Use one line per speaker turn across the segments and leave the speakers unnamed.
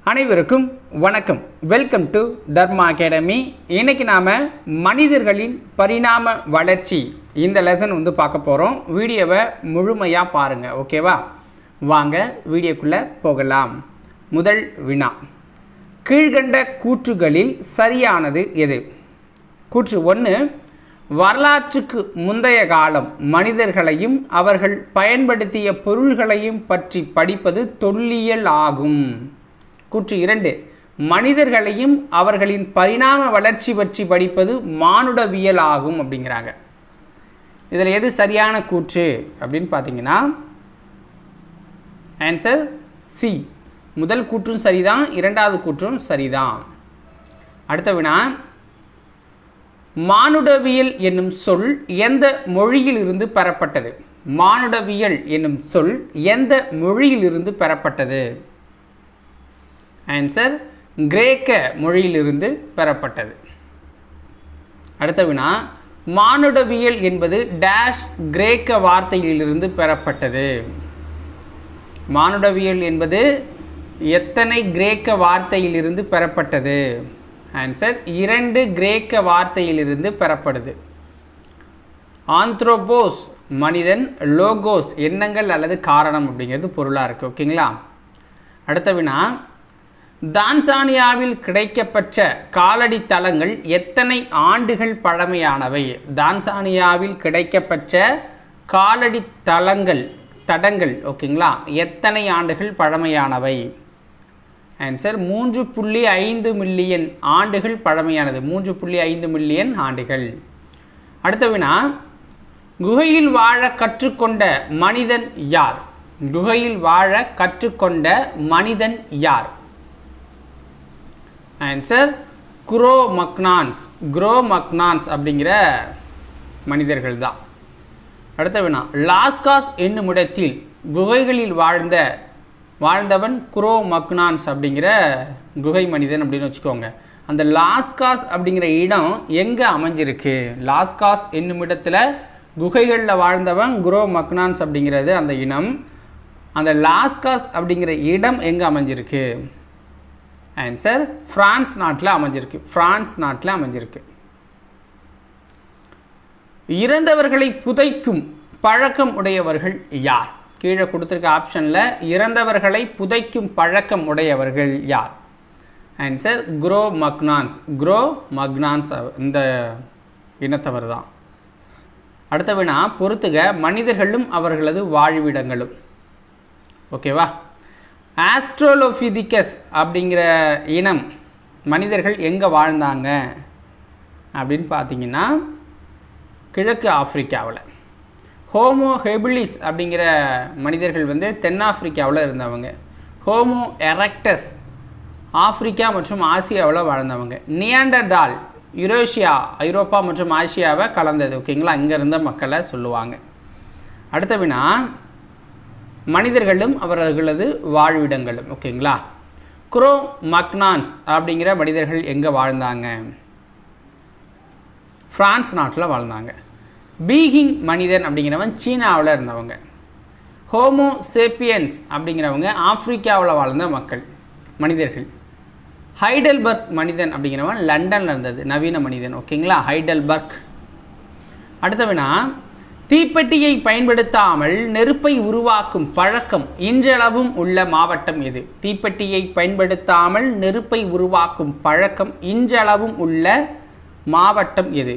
அனைவருக்கும் வணக்கம். Welcome to Dharma academy. இன்றைக்கி நாம் மனிதர்களின் பரிணாம வளர்ச்சி இந்த லெசன் பார்க்க போகிறோம். வீடியோவை முழுமையாக பாருங்கள், ஓகேவா? வாங்க வீடியோக்குள்ளே போகலாம். முதல் வினா, கீழ்கண்ட கூற்றுகளில் சரியானது எது? கூற்று 1, வரலாற்றுக்கு முந்தைய காலம் மனிதர்களையும் அவர்கள் பயன்படுத்திய பொருள்களையும் பற்றி படிப்பது தொல்லியல் ஆகும். கூற்று 2, மனிதர்களையும் அவர்களின் பரிணாம வளர்ச்சி பற்றி படிப்பது மானுடவியல் ஆகும் அப்படிங்கிறாங்க. இதில் எது சரியான கூற்று அப்படின்னு பார்த்தீங்கன்னா ஆன்சர் சி. முதல் கூற்றும் சரிதான், இரண்டாவது கூற்றும் சரிதான். அடுத்த வினா, மானுடவியல் என்னும் சொல் எந்த மொழியிலிருந்து பெறப்பட்டது? மானுடவியல் என்னும் சொல் எந்த மொழியிலிருந்து பெறப்பட்டது? ஆன்சர் கிரேக்க மொழியிலிருந்து பெறப்பட்டது. அடுத்த வினா, மானுடவியல் என்பது டேஷ் கிரேக்க வார்த்தையிலிருந்து பெறப்பட்டது. மானுடவியல் என்பது எத்தனை கிரேக்க வார்த்தையிலிருந்து பெறப்பட்டது? ஆன்சர் 2 கிரேக்க வார்த்தையிலிருந்து பெறப்படுது. ஆந்த்ரோபோஸ் மனிதன், லோகோஸ் எண்ணங்கள் அல்லது காரணம் அப்படிங்கிறது பொருளாக இருக்குது, ஓகேங்களா? அடுத்த வினா, தான்சானியாவில் கிடைக்கப்பெற்ற காலடி தளங்கள் எத்தனை ஆண்டுகள் பழமையானவை? தான்சானியாவில் கிடைக்கப்பெற்ற காலடி தடங்கள் ஓகேங்களா, எத்தனை ஆண்டுகள் பழமையானவை? ஆன்சர் 3.5 மில்லியன் ஆண்டுகள் பழமையானது. 3.5 மில்லியன் ஆண்டுகள். அடுத்த வினா, குகையில் வாழ கற்றுக்கொண்ட மனிதன் யார்? குகையில் வாழ கற்றுக்கொண்ட மனிதன் யார்? ஆன்சர் குரோமக்னான்ஸ். குரோமக்னான்ஸ் அப்படிங்கிற மனிதர்கள் தான். அடுத்த வினா, லாஸ்காஸ் என்னும் இடத்தில் குகைகளில் வாழ்ந்தவன் குரோமக்னான்ஸ் அப்படிங்கிற குகை மனிதன் அப்படின்னு வச்சுக்கோங்க. அந்த லாஸ்காஸ் அப்படிங்கிற இடம் எங்கே அமைஞ்சிருக்கு? லாஸ்காஸ் என்னும் இடத்துல குகைகளில் வாழ்ந்தவன் குரோமக்னான்ஸ் அப்படிங்கிறது அந்த இனம். அந்த லாஸ்காஸ் அப்படிங்கிற இடம் எங்கே அமைஞ்சிருக்கு? ஆன்சர் பிரான்ஸ் நாட்டில் அமைஞ்சிருக்கு. பிரான்ஸ் நாட்டில் அமைஞ்சிருக்கு. இறந்தவர்களை புதைக்கும் பழக்கம் உடையவர்கள் யார்? கீழே கொடுத்துருக்க ஆப்ஷனில் இறந்தவர்களை புதைக்கும் பழக்கம் உடையவர்கள் யார்? ஆன்சர் குரோமக்னான்ஸ். குரோமக்னான்ஸ் இந்த இனத்தவர் தான். அடுத்த வினா, பொறுத்துக மனிதர்களும் அவர்களது வாழ்விடங்களும். ஓகேவா? ஆஸ்ட்ரோலோபிதிகஸ் அப்படிங்கிற இனம் மனிதர்கள் எங்கே வாழ்ந்தாங்க அப்படின்னு பார்த்தீங்கன்னா கிழக்கு ஆப்பிரிக்காவில். ஹோமோ ஹெபிலிஸ் அப்படிங்கிற மனிதர்கள் தென்னாப்பிரிக்காவில் இருந்தவங்க. ஹோமோ எரெக்டஸ் ஆப்பிரிக்கா மற்றும் ஆசியாவில் வாழ்ந்தவங்க. நியாண்டர்தால் ஐரோப்பா மற்றும் ஆசியாவை கலந்தது, ஓகேங்களா? அங்கே இருந்த மக்களை சொல்லுவாங்க. அடுத்த வினா, மனிதர்களும் அவர்களது வாழ்விடங்களும், ஓகேங்களா? குரோமக்னான்ஸ் அப்படிங்கிற மனிதர்கள் எங்கே வாழ்ந்தாங்க? பிரான்ஸ் நாட்டில் வாழ்ந்தாங்க. பீகிங் மனிதன் அப்படிங்கிறவன் சீனாவில் இருந்தவங்க. ஹோமோ சேப்பியன்ஸ் அப்படிங்கிறவங்க ஆப்பிரிக்காவில் வாழ்ந்த மனிதர்கள். ஹைடல்பர்க் மனிதன் அப்படிங்கிறவன் லண்டனில் இருந்தது, நவீன மனிதன், ஓகேங்களா? ஹைடல்பர்க். அடுத்த வினா, தீப்பெட்டியை பயன்படுத்தாமல் நெருப்பை உருவாக்கும் பழக்கம் இன்றளவும் உள்ள மாவட்டம் எது? தீப்பெட்டியை பயன்படுத்தாமல் நெருப்பை உருவாக்கும் பழக்கம் இன்றளவும் உள்ள மாவட்டம் எது?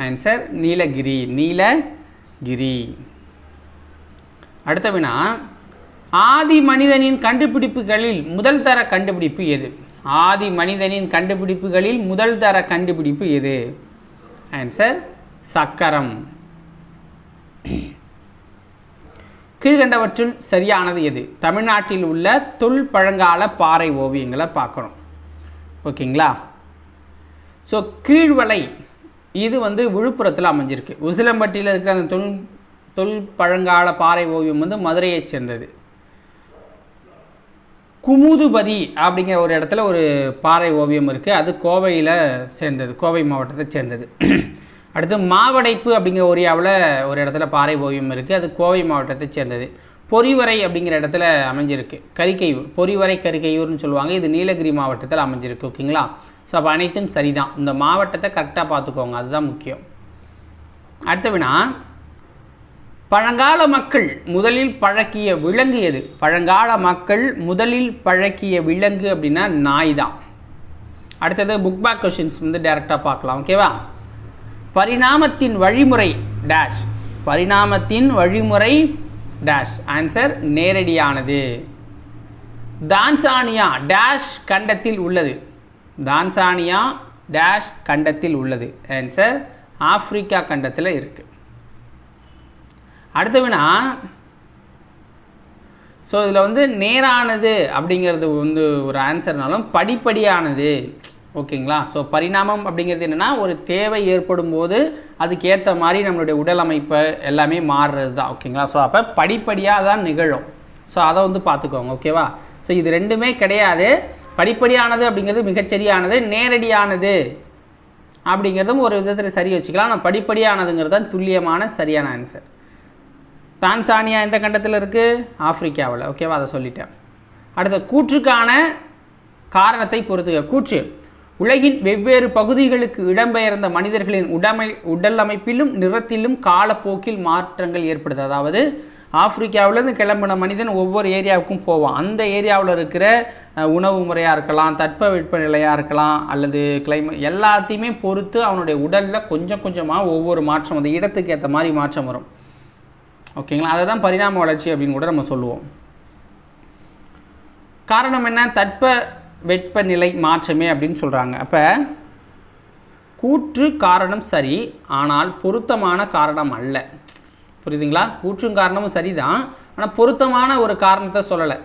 ஆன்சர் நீலகிரி. நீலகிரி. அடுத்த வினா, ஆதி மனிதனின் கண்டுபிடிப்புகளில் முதல் தர கண்டுபிடிப்பு எது? ஆதி மனிதனின் கண்டுபிடிப்புகளில் முதல் தர கண்டுபிடிப்பு எது? ஆன்சர் சக்கரம். கீழ்கண்டவற்றுள் சரியானது எது? தமிழ்நாட்டில் உள்ள தொல்பழங்கால பாறை ஓவியங்களை பார்க்கணும், ஓகேங்களா? ஸோ கீழ்வளை இது விழுப்புரத்தில் அமைஞ்சிருக்கு. உசிலம்பட்டியில் இருக்கிற அந்த தொல்பழங்கால பாறை ஓவியம் மதுரையை சேர்ந்தது. குமுதுபதி அப்படிங்கிற ஒரு இடத்துல ஒரு பாறை ஓவியம் இருக்குது, அது கோவையில் சேர்ந்தது, கோவை மாவட்டத்தை சேர்ந்தது. அடுத்து மாவடைப்பு அப்படிங்கிற ஏரியாவில் ஒரு இடத்துல பாறை ஓவியம் இருக்குது, அது கோவை மாவட்டத்தை சேர்ந்தது. பொறிவரை அப்படிங்கிற இடத்துல அமைஞ்சிருக்கு. கரிக்கையூர், பொறிவரை கரிக்கையூர்னு சொல்லுவாங்க. இது நீலகிரி மாவட்டத்தில் அமைஞ்சிருக்கு. ஓகேங்களா? ஸோ அப்போ அனைத்தும் சரிதான். இந்த மாவட்டத்தை கரெக்டாக பார்த்துக்கோங்க, அதுதான் முக்கியம். அடுத்த வினா, பழங்கால மக்கள் முதலில் பழக்கிய விலங்கு எது? பழங்கால மக்கள் முதலில் பழக்கிய விலங்கு அப்படின்னா நாய் தான். அடுத்தது புக் பேக் கொஷின்ஸ் டைரெக்டாக பார்க்கலாம். ஓகேவா? பரிணாமத்தின் வழிமுறை டேஷ். பரிணாமத்தின் வழிமுறை டேஷ். ஆன்சர் நேரடியானது. தான்சானியா டேஷ் கண்டத்தில் உள்ளது. தான்சானியா டேஷ் கண்டத்தில் உள்ளது. ஆன்சர் ஆப்பிரிக்கா கண்டத்தில் இருக்குது. அடுத்த வினா, ஸோ இதில் நேரானது அப்படிங்கிறது ஒரு ஆன்சர்னாலும் படிப்படியானது. ஓகேங்களா? ஸோ பரிணாமம் அப்படிங்கிறது என்னென்னா, ஒரு தேவை ஏற்படும் போது அதுக்கேற்ற மாதிரி நம்மளுடைய உடல் அமைப்பை எல்லாமே மாறுறது தான். ஓகேங்களா? ஸோ அப்போ படிப்படியாக தான் நிகழும். ஸோ அதை பார்த்துக்கோங்க. ஓகேவா? ஸோ இது ரெண்டுமே கிடையாது. படிப்படியானது அப்படிங்கிறது மிகச்சரியானது. நேரடியானது அப்படிங்கிறதும் ஒரு விதத்தில் சரி வச்சுக்கலாம். ஆனால் படிப்படியானதுங்கிறது தான் துல்லியமான சரியான ஆன்சர். தான்சானியா எந்த கண்டத்தில் இருக்குது? ஆப்பிரிக்காவில். ஓகேவா? அதை சொல்லிட்டேன். அடுத்த கூற்றுக்கான காரணத்தை பொறுத்துக. கூற்று, உலகின் வெவ்வேறு பகுதிகளுக்கு இடம்பெயர்ந்த மனிதர்களின் உடல் அமைப்பிலும் நிறத்திலும் காலப்போக்கில் மாற்றங்கள் ஏற்படுது. அதாவது ஆப்பிரிக்காவிலேருந்து கிளம்பின மனிதன் ஒவ்வொரு ஏரியாவுக்கும் போவான். அந்த ஏரியாவில் இருக்கிற உணவு முறையாக இருக்கலாம், தட்பவெட்ப நிலையாக இருக்கலாம், அல்லது கிளைமேட் எல்லாத்தையுமே பொறுத்து அவனுடைய உடலில் கொஞ்சம் கொஞ்சமாக ஒவ்வொரு மாற்றம், அந்த இடத்துக்கு ஏற்ற மாதிரி மாற்றம் வரும். ஓகேங்களா? அதை தான் பரிணாம வளர்ச்சி அப்படின்னு கூட நம்ம சொல்லுவோம். காரணம் என்ன? தட்ப வெப்பநிலை மாற்றமே அப்படின்னு சொல்கிறாங்க. அப்போ கூற்று காரணம் சரி, ஆனால் பொருத்தமான காரணம் அல்ல. புரியுதுங்களா? கூற்றும் காரணமும் சரிதான், ஆனால் பொருத்தமான ஒரு காரணத்தை சொல்லலை.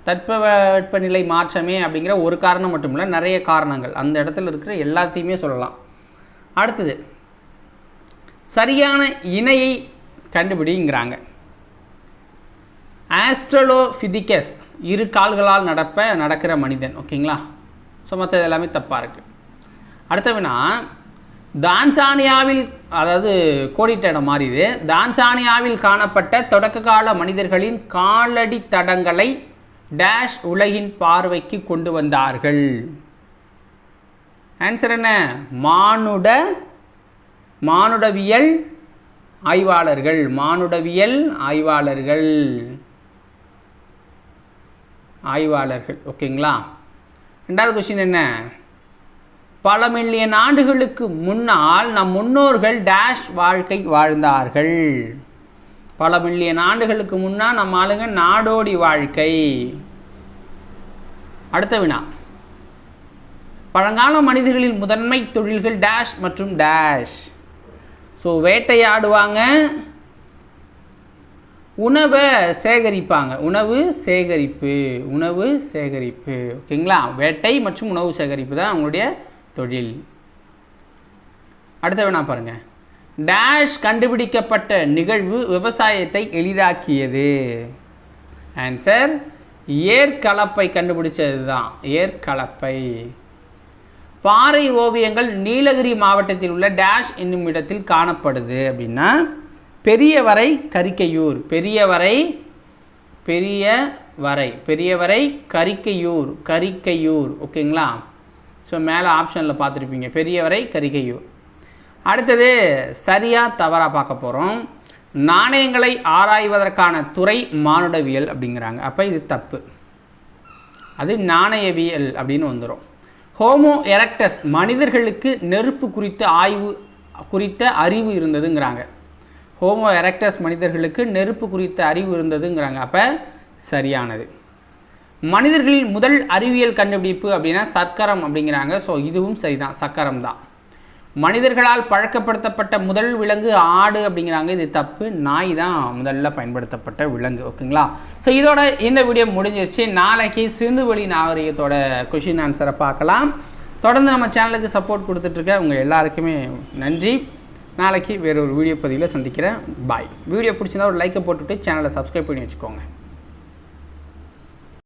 தட்ப வெப்பநிலை மாற்றமே அப்படிங்கிற ஒரு காரணம் மட்டும் இல்லை, நிறைய காரணங்கள் அந்த இடத்துல இருக்கிற எல்லாத்தையுமே சொல்லலாம். அடுத்தது, சரியான இணையை கண்டுபிடிங்கிறாங்க. ஆஸ்ட்ரலோபிதிகஸ் இரு கால்களால் நடக்கிற மனிதன். ஓகேங்களா? ஸோ மற்ற எல்லாமே தப்பாக இருக்குது. அடுத்த வினா, தான்சானியாவில், அதாவது கோடிட்ட இடம் மாதிரி இது, தான்சானியாவில் காணப்பட்ட தொடக்க கால மனிதர்களின் காலடி தடங்களை டேஷ் உலகின் பார்வைக்கு கொண்டு வந்தார்கள். ஆன்சர் என்ன? மானுடவியல் ஆய்வாளர்கள். மானுடவியல் ஆய்வாளர்கள். ஓகேங்களா? ரெண்டாவது கொஸ்டின் என்ன? பல மில்லியன் ஆண்டுகளுக்கு முன்னால் நம் முன்னோர்கள் டேஷ் வாழ்க்கை வாழ்ந்தார்கள். பல மில்லியன் ஆண்டுகளுக்கு முன்னால் நம்ம ஆளுங்க நாடோடி வாழ்க்கை. அடுத்த வினா, பழங்கால மனிதர்களின் முதன்மை தொழில்கள் டேஷ் மற்றும் டேஷ். ஸோ வேட்டையாடுவாங்க, உணவை சேகரிப்பாங்க. உணவு சேகரிப்பு. ஓகேங்களா? வேட்டை மற்றும் உணவு சேகரிப்பு தான் அவங்களுடைய தொழில். அடுத்த வேணா பாருங்க, டேஷ் கண்டுபிடிக்கப்பட்ட நிகழ்வு விவசாயத்தை எளிதாக்கியது. ஆன்சர் ஏர்கலப்பை கண்டுபிடிச்சது தான். ஏர்கலப்பை. பாறை ஓவியங்கள் நீலகிரி மாவட்டத்தில் உள்ள டேஷ் என்னும் இடத்தில் காணப்படுது அப்படின்னா பெரியவரை கரிக்கையூர். பெரியவரை கரிக்கையூர். ஓகேங்களா? ஸோ மேலே ஆப்ஷனில் பார்த்துருப்பீங்க, பெரியவரை கரிக்கையூர். அடுத்தது சரியாக தவறாக பார்க்க போகிறோம். நாணயங்களை ஆராய்வதற்கான துறை மானுடவியல் அப்படிங்கிறாங்க. அப்போ இது தப்பு. அது நாணயவியல் அப்படின்னு வந்துடும். ஹோமோ எரக்டஸ் மனிதர்களுக்கு நெருப்பு குறித்த அறிவு இருந்ததுங்கிறாங்க. ஹோமோ எரக்டஸ் மனிதர்களுக்கு நெருப்பு குறித்த அறிவு இருந்ததுங்கிறாங்க. அப்போ சரியானது. மனிதர்களின் முதல் அறிவியல் கண்டுபிடிப்பு அப்படின்னா சக்கரம் அப்படிங்கிறாங்க. ஸோ இதுவும் சரிதான், சக்கரம் தான். மனிதர்களால் பழக்கப்படுத்தப்பட்ட முதல் விலங்கு ஆடு அப்படிங்கிறாங்க. இது தப்பு, நாய் தான் முதல்ல பயன்படுத்தப்பட்ட விலங்கு. ஓகேங்களா? ஸோ இதோட இந்த வீடியோ முடிஞ்சிருச்சு. நாளைக்கு சிந்துவெளி நாகரிகத்தோட கொஷின் ஆன்சரை பார்க்கலாம். தொடர்ந்து நம்ம சேனலுக்கு சப்போர்ட் கொடுத்துட்ருக்க உங்கள் எல்லாருக்குமே நன்றி. நாளைக்கு வேறு ஒரு வீடியோ பதிவில் சந்திக்கிறேன். பாய். வீடியோ பிடிச்சிருந்தா ஒரு லைக்கை போட்டுவிட்டு சேனலை சப்ஸ்கிரைப் பண்ணி வச்சுக்கோங்க.